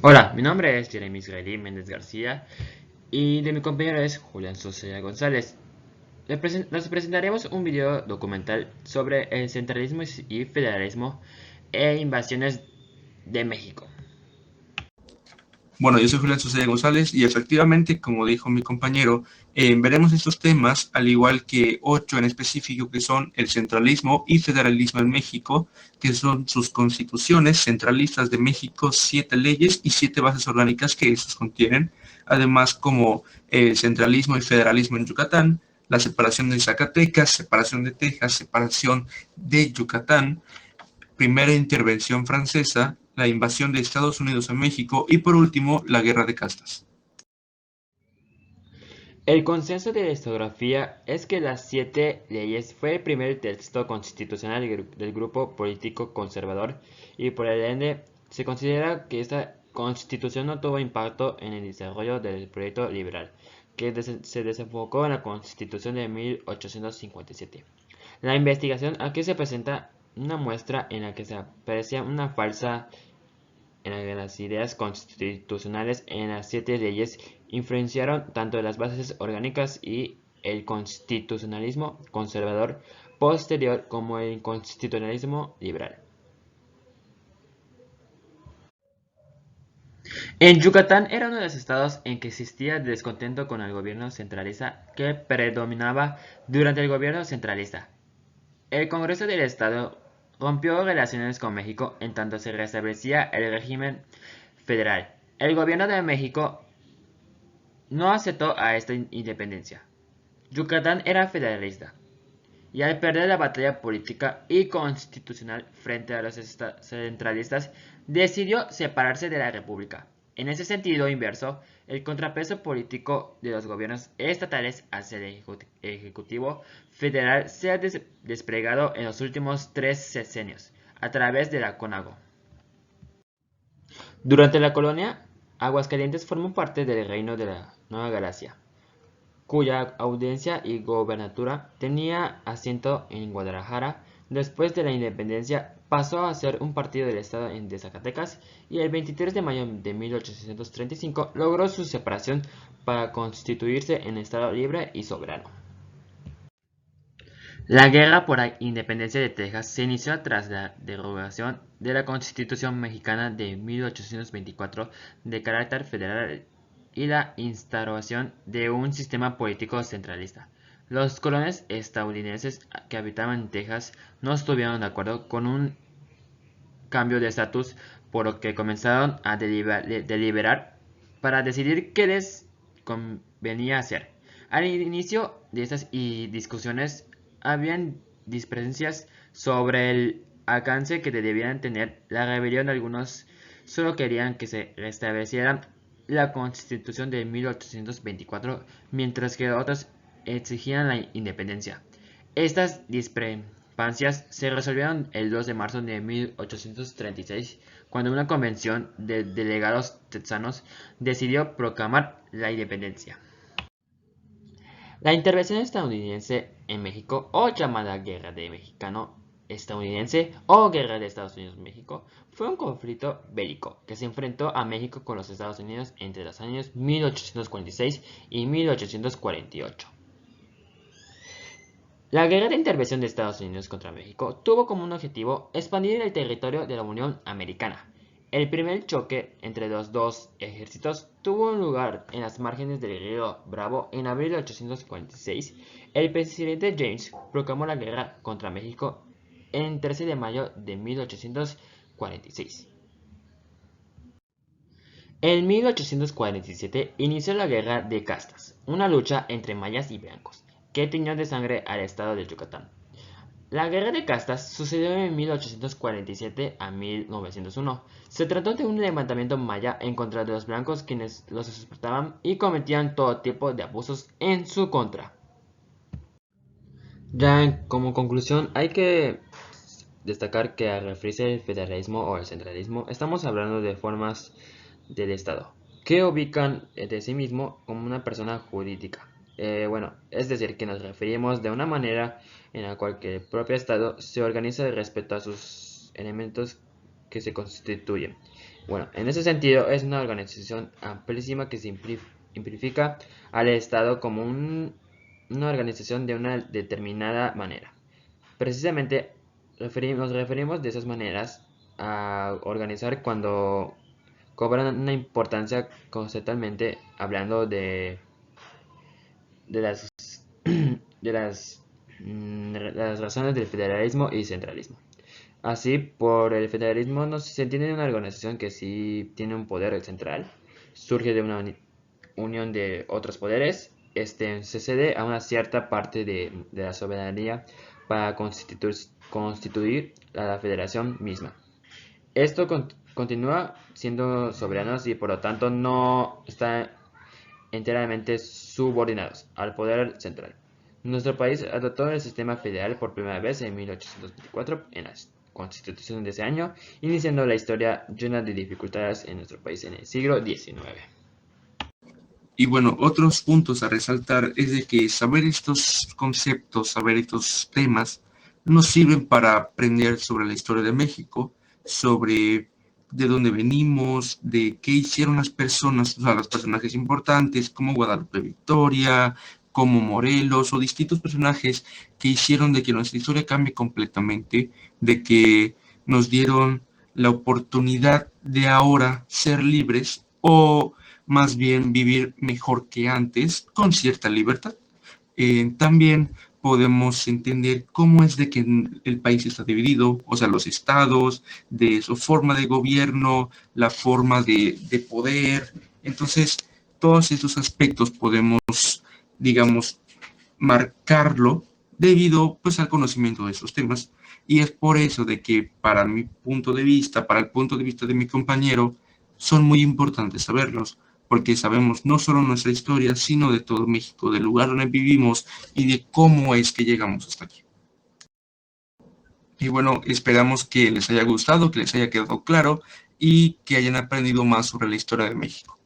Hola, mi nombre es Jeremy Israelí Méndez García y de mi compañero es Julián Sosa González. Les presentaremos un video documental sobre el centralismo y federalismo e invasiones de México. Bueno, yo soy Julián Sosa González y efectivamente, como dijo mi compañero, veremos estos temas, al igual que 8 en específico, que son el centralismo y federalismo en México, que son sus constituciones centralistas de México, 7 leyes y 7 bases orgánicas que estos contienen, además como el centralismo y federalismo en Yucatán, la separación de Zacatecas, separación de Texas, separación de Yucatán, primera intervención francesa, la invasión de Estados Unidos a México y por último la guerra de castas. El consenso de la historiografía es que las siete leyes fue el primer texto constitucional del grupo político conservador y por el ende se considera que esta constitución no tuvo impacto en el desarrollo del proyecto liberal, que se desenfocó en la constitución de 1857. La investigación aquí se presenta una muestra en la que se aprecia una falsa en las ideas constitucionales en las siete leyes influenciaron tanto las bases orgánicas y el constitucionalismo conservador posterior como el constitucionalismo liberal. En Yucatán era uno de los estados en que existía descontento con el gobierno centralista que predominaba durante el gobierno centralista. El Congreso del Estado rompió relaciones con México en tanto se restablecía el régimen federal. El gobierno de México no aceptó a esta independencia. Yucatán era federalista, y al perder la batalla política y constitucional frente a los centralistas, decidió separarse de la república. En ese sentido inverso, el contrapeso político de los gobiernos estatales hacia el Ejecutivo Federal se ha desplegado en los últimos 3 sexenios, a través de la CONAGO. Durante la colonia, Aguascalientes formó parte del reino de la Nueva Galacia, cuya audiencia y gobernatura tenía asiento en Guadalajara. Después de la independencia pasó a ser un partido del estado de Zacatecas y el 23 de mayo de 1835 logró su separación para constituirse en estado libre y soberano. La guerra por la independencia de Texas se inició tras la derogación de la Constitución mexicana de 1824 de carácter federal y la instauración de un sistema político centralista. Los colonos estadounidenses que habitaban en Texas no estuvieron de acuerdo con un cambio de estatus, por lo que comenzaron a deliberar para decidir qué les convenía hacer. Al inicio de estas discusiones habían diferencias sobre el alcance que debían tener la rebelión. Algunos solo querían que se restableciera la Constitución de 1824, mientras que otros exigían la independencia. Estas discrepancias se resolvieron el 2 de marzo de 1836, cuando una convención de delegados texanos decidió proclamar la independencia. La intervención estadounidense en México, o llamada Guerra de Mexicano-Estadounidense o Guerra de Estados Unidos-México, fue un conflicto bélico que se enfrentó a México con los Estados Unidos entre los años 1846 y 1848. La guerra de intervención de Estados Unidos contra México tuvo como un objetivo expandir el territorio de la Unión Americana. El primer choque entre los dos ejércitos tuvo lugar en las márgenes del río Bravo en abril de 1846. El presidente James proclamó la guerra contra México en 13 de mayo de 1846. En 1847 inició la Guerra de Castas, una lucha entre mayas y blancos, que tiñó de sangre al estado de Yucatán. La Guerra de Castas sucedió en 1847 a 1901. Se trató de un levantamiento maya en contra de los blancos, quienes los explotaban y cometían todo tipo de abusos en su contra. Ya como conclusión, hay que destacar que al referirse al federalismo o al centralismo, estamos hablando de formas del Estado, que ubican de sí mismo como una persona jurídica. Bueno, es decir, que nos referimos de una manera en la cual que el propio Estado se organiza respecto a sus elementos que se constituye. Bueno, en ese sentido es una organización amplísima que simplifica al Estado como una organización de una determinada manera. Precisamente nos referimos de esas maneras a organizar cuando cobran una importancia conceptualmente hablando de las, las razones del federalismo y centralismo. Así, por el federalismo no se entiende una organización que sí tiene un poder central, surge de una unión de otros poderes, se cede a una cierta parte de la soberanía para constituir a la federación misma. Esto continúa siendo soberanos y por lo tanto no está enteramente subordinados al poder central. Nuestro país adoptó el sistema federal por primera vez en 1824 en la Constitución de ese año, iniciando la historia llena de dificultades en nuestro país en el siglo XIX. Y bueno, otros puntos a resaltar es de que saber estos conceptos, saber estos temas, nos sirven para aprender sobre la historia de México, sobre de dónde venimos, de qué hicieron las personas, o sea, los personajes importantes, como Guadalupe Victoria, como Morelos, o distintos personajes que hicieron de que nuestra historia cambie completamente, de que nos dieron la oportunidad de ahora ser libres o más bien vivir mejor que antes, con cierta libertad. También podemos entender cómo es de que el país está dividido, o sea, los estados, de su forma de gobierno, la forma de poder. Entonces, todos estos aspectos podemos, digamos, marcarlo debido pues al conocimiento de esos temas. Y es por eso de que para mi punto de vista, para el punto de vista de mi compañero, son muy importantes saberlos, porque sabemos no solo nuestra historia, sino de todo México, del lugar donde vivimos y de cómo es que llegamos hasta aquí. Y bueno, esperamos que les haya gustado, que les haya quedado claro y que hayan aprendido más sobre la historia de México.